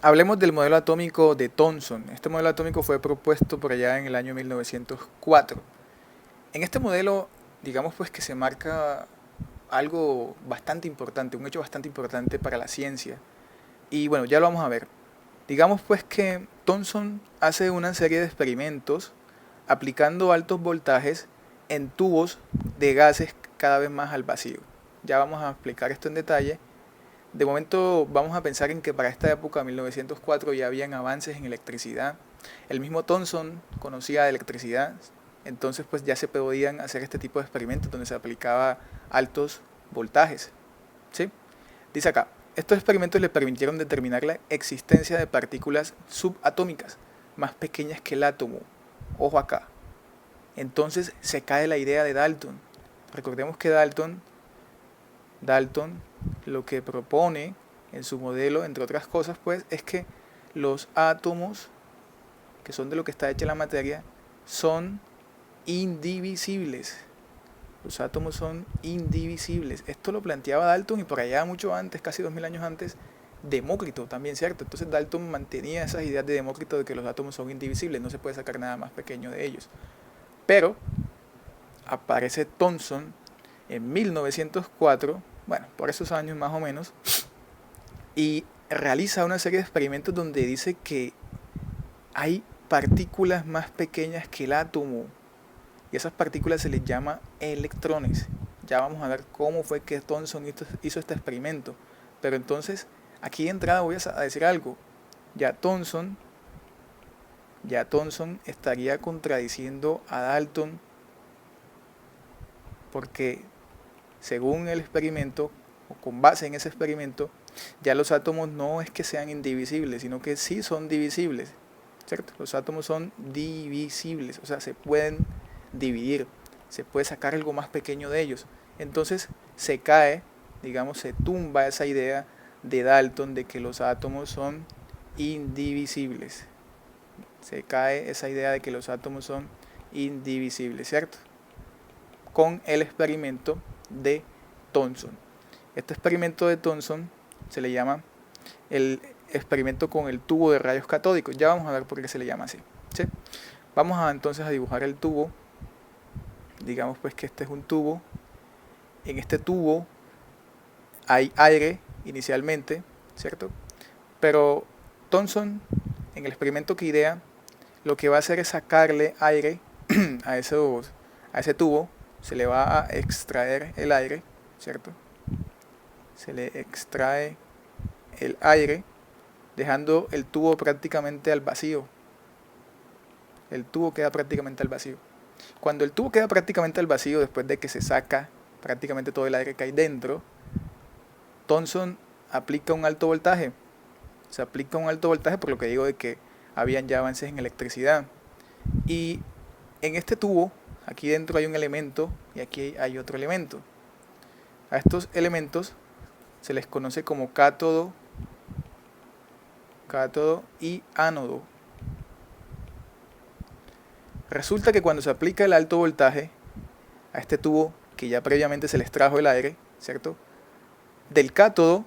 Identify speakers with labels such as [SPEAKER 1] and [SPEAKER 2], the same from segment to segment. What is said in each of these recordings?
[SPEAKER 1] Hablemos del modelo atómico de Thomson. Este modelo atómico fue propuesto por allá en el año 1904. En este modelo, digamos pues que se marca algo bastante importante, un hecho bastante importante para la ciencia. Y bueno, ya lo vamos a ver. Digamos pues que Thomson hace una serie de experimentos aplicando altos voltajes en tubos de gases cada vez más al vacío. Ya vamos a explicar esto en detalle. De momento vamos a pensar en que para esta época, 1904, ya habían avances en electricidad. El mismo Thomson conocía de electricidad, entonces pues ya se podían hacer este tipo de experimentos donde se aplicaba altos voltajes. ¿Sí? Dice acá, estos experimentos le permitieron determinar la existencia de partículas subatómicas más pequeñas que el átomo. Ojo acá. Entonces se cae la idea de Dalton. Recordemos que Dalton lo que propone en su modelo, entre otras cosas, pues, es que los átomos, que son de lo que está hecha la materia, son indivisibles. Los átomos son indivisibles. Esto lo planteaba Dalton y por allá mucho antes, casi 2000 años antes, Demócrito también, ¿cierto? Entonces Dalton mantenía esas ideas de Demócrito de que los átomos son indivisibles, no se puede sacar nada más pequeño de ellos. Pero aparece Thomson en 1904, bueno, por esos años más o menos, y realiza una serie de experimentos donde dice que hay partículas más pequeñas que el átomo y esas partículas se les llama electrones. Ya vamos a ver cómo fue que Thomson hizo este experimento. Pero entonces, aquí de entrada voy a decir algo. Ya Thomson, ya Thomson estaría contradiciendo a Dalton porque según el experimento, o con base en ese experimento, ya los átomos no es que sean indivisibles, sino que sí son divisibles, ¿cierto? Los átomos son divisibles, o sea, se pueden dividir, se puede sacar algo más pequeño de ellos. Entonces se cae, digamos, se tumba esa idea de Dalton de que los átomos son indivisibles. Se cae esa idea de que los átomos son indivisibles, ¿cierto? Con el experimento de Thomson. Este experimento de Thomson se le llama el experimento con el tubo de rayos catódicos. Ya vamos a ver por qué se le llama así. ¿Sí? Vamos entonces a dibujar el tubo. Digamos pues que este es un tubo. En este tubo hay aire inicialmente, ¿cierto? Pero Thomson, en el experimento que idea, lo que va a hacer es sacarle aire a ese tubo. Se le va a extraer el aire, ¿cierto? Se le extrae el aire, dejando el tubo prácticamente al vacío. El tubo queda prácticamente al vacío. Cuando el tubo queda prácticamente al vacío, después de que se saca prácticamente todo el aire que hay dentro, Thomson aplica un alto voltaje. Se aplica un alto voltaje por lo que digo de que habían ya avances en electricidad. Y en este tubo, aquí dentro hay un elemento y aquí hay otro elemento. A estos elementos se les conoce como cátodo y ánodo. Resulta que cuando se aplica el alto voltaje a este tubo que ya previamente se les trajo el aire, ¿cierto? Del cátodo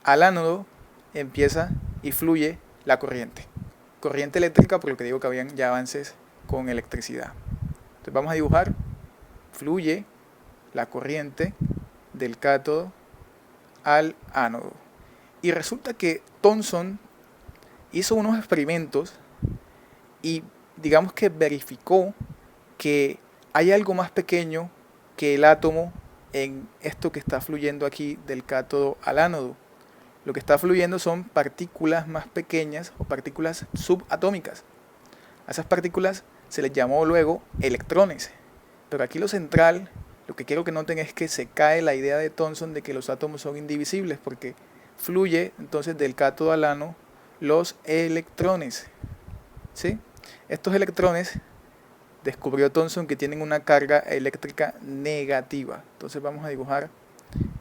[SPEAKER 1] al ánodo empieza y fluye la corriente. Corriente eléctrica, por lo que digo que habían ya avances con electricidad. Entonces vamos a dibujar, fluye la corriente del cátodo al ánodo. Y resulta que Thomson hizo unos experimentos y digamos que verificó que hay algo más pequeño que el átomo en esto que está fluyendo aquí del cátodo al ánodo. Lo que está fluyendo son partículas más pequeñas o partículas subatómicas. A esas partículas se les llamó luego electrones. Pero aquí lo central, lo que quiero que noten es que se cae la idea de Thomson de que los átomos son indivisibles porque fluye entonces del cátodo al ánodo los electrones. ¿Sí? Estos electrones descubrió Thomson que tienen una carga eléctrica negativa. Entonces vamos a dibujar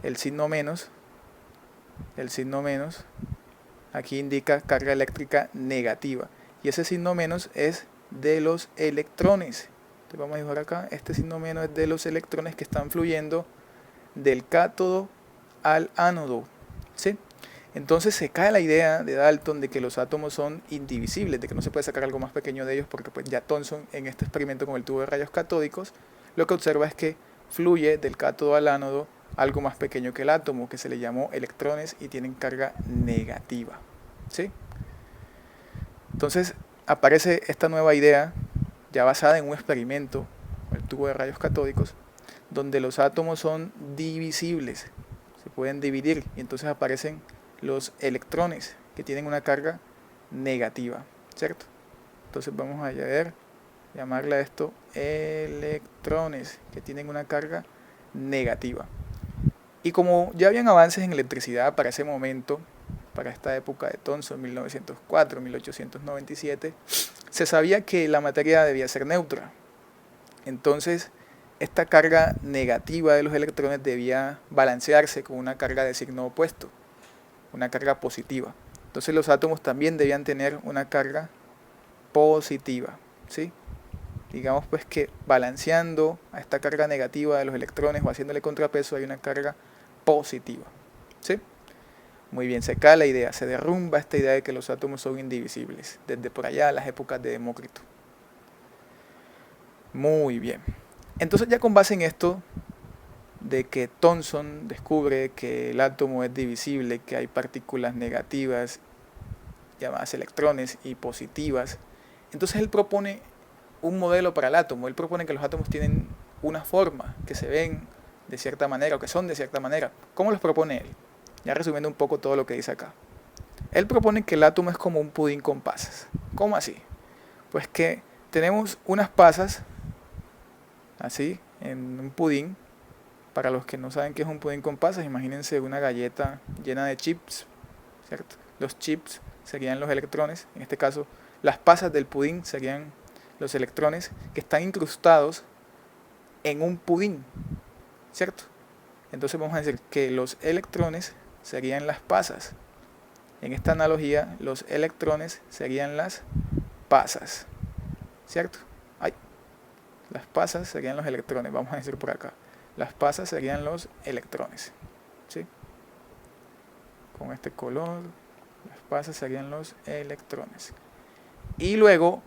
[SPEAKER 1] el signo menos. El signo menos aquí indica carga eléctrica negativa. Y ese signo menos es de los electrones. Entonces vamos a dibujar acá, este signo menos es de los electrones que están fluyendo del cátodo al ánodo. ¿Sí? Entonces se cae la idea de Dalton de que los átomos son indivisibles, de que no se puede sacar algo más pequeño de ellos, porque pues ya Thomson en este experimento con el tubo de rayos catódicos lo que observa es que fluye del cátodo al ánodo algo más pequeño que el átomo, que se le llamó electrones y tienen carga negativa. ¿Sí? Entonces aparece esta nueva idea ya basada en un experimento, el tubo de rayos catódicos, donde los átomos son divisibles, se pueden dividir y entonces aparecen los electrones que tienen una carga negativa, ¿cierto? Entonces vamos a llamarle a esto electrones que tienen una carga negativa. Y como ya habían avances en electricidad para ese momento, para esta época de Thomson, 1904, 1897, se sabía que la materia debía ser neutra. Entonces, esta carga negativa de los electrones debía balancearse con una carga de signo opuesto, una carga positiva. Entonces los átomos también debían tener una carga positiva, ¿sí? Digamos pues que balanceando a esta carga negativa de los electrones o haciéndole contrapeso hay una carga positiva, ¿sí? Muy bien, se cae la idea, se derrumba esta idea de que los átomos son indivisibles, desde por allá a las épocas de Demócrito. Muy bien. Entonces ya con base en esto, de que Thomson descubre que el átomo es divisible, que hay partículas negativas, llamadas electrones, y positivas, entonces él propone un modelo para el átomo. Él propone que los átomos tienen una forma, que se ven de cierta manera o que son de cierta manera. ¿Cómo los propone él? Ya resumiendo un poco todo lo que dice acá. Él propone que el átomo es como un pudín con pasas. ¿Cómo así? Pues que tenemos unas pasas, así, en un pudín. Para los que no saben qué es un pudín con pasas, imagínense una galleta llena de chips, ¿cierto? Los chips serían los electrones, en este caso las pasas del pudín serían los electrones que están incrustados en un pudín, ¿cierto? Entonces vamos a decir que los electrones serían las pasas. En esta analogía, los electrones serían las pasas, ¿cierto? Ay, las pasas serían los electrones, vamos a decir por acá. Las pasas serían los electrones, ¿sí? Con este color, las pasas serían los electrones. Y luego,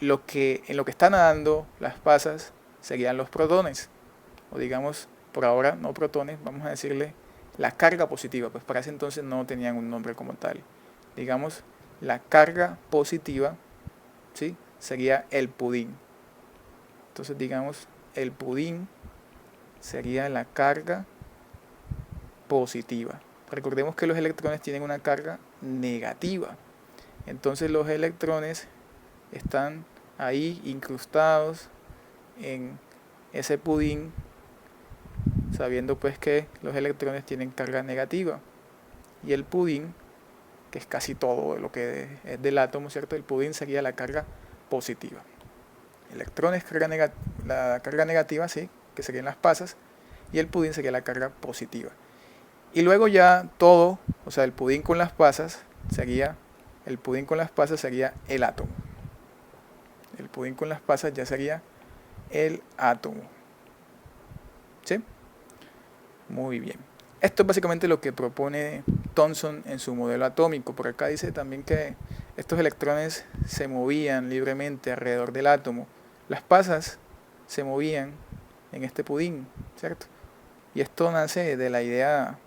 [SPEAKER 1] en lo que están nadando las pasas serían los protones, o digamos, por ahora no protones, vamos a decirle la carga positiva, pues para ese entonces no tenían un nombre como tal. Digamos, la carga positiva, ¿sí? Sería el pudín. Entonces digamos, el pudín sería la carga positiva. Recordemos que los electrones tienen una carga negativa. Entonces los electrones están ahí incrustados en ese pudín, sabiendo pues que los electrones tienen carga negativa. Y el pudín, que es casi todo lo que es del átomo, ¿cierto? El pudín sería la carga positiva. Electrones, la carga negativa, sí, que serían las pasas, y el pudín sería la carga positiva. Y luego ya todo, o sea, el pudín con las pasas sería el átomo. El pudín con las pasas ya sería el átomo. ¿Sí? Muy bien. Esto es básicamente lo que propone Thomson en su modelo atómico. Por acá dice también que estos electrones se movían libremente alrededor del átomo. Las pasas se movían en este pudín, ¿cierto? Y esto nace de la idea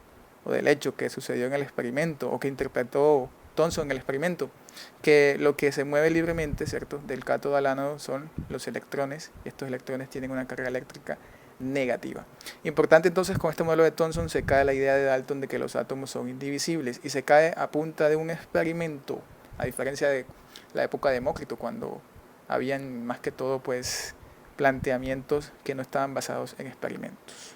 [SPEAKER 1] o del hecho que sucedió en el experimento o que interpretó Thomson en el experimento, que lo que se mueve libremente, ¿cierto?, del cátodo al ánodo son los electrones, y estos electrones tienen una carga eléctrica negativa. Importante entonces, con este modelo de Thomson se cae la idea de Dalton de que los átomos son indivisibles, y se cae a punta de un experimento, a diferencia de la época de Demócrito, cuando habían más que todo pues planteamientos que no estaban basados en experimentos.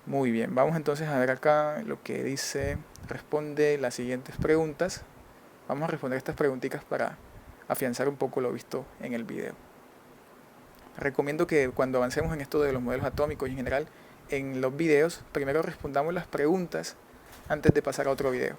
[SPEAKER 1] Muy bien, vamos entonces a ver acá lo que dice, responde las siguientes preguntas. Vamos a responder estas preguntitas para afianzar un poco lo visto en el video. Recomiendo que cuando avancemos en esto de los modelos atómicos y en general en los videos, primero respondamos las preguntas antes de pasar a otro video.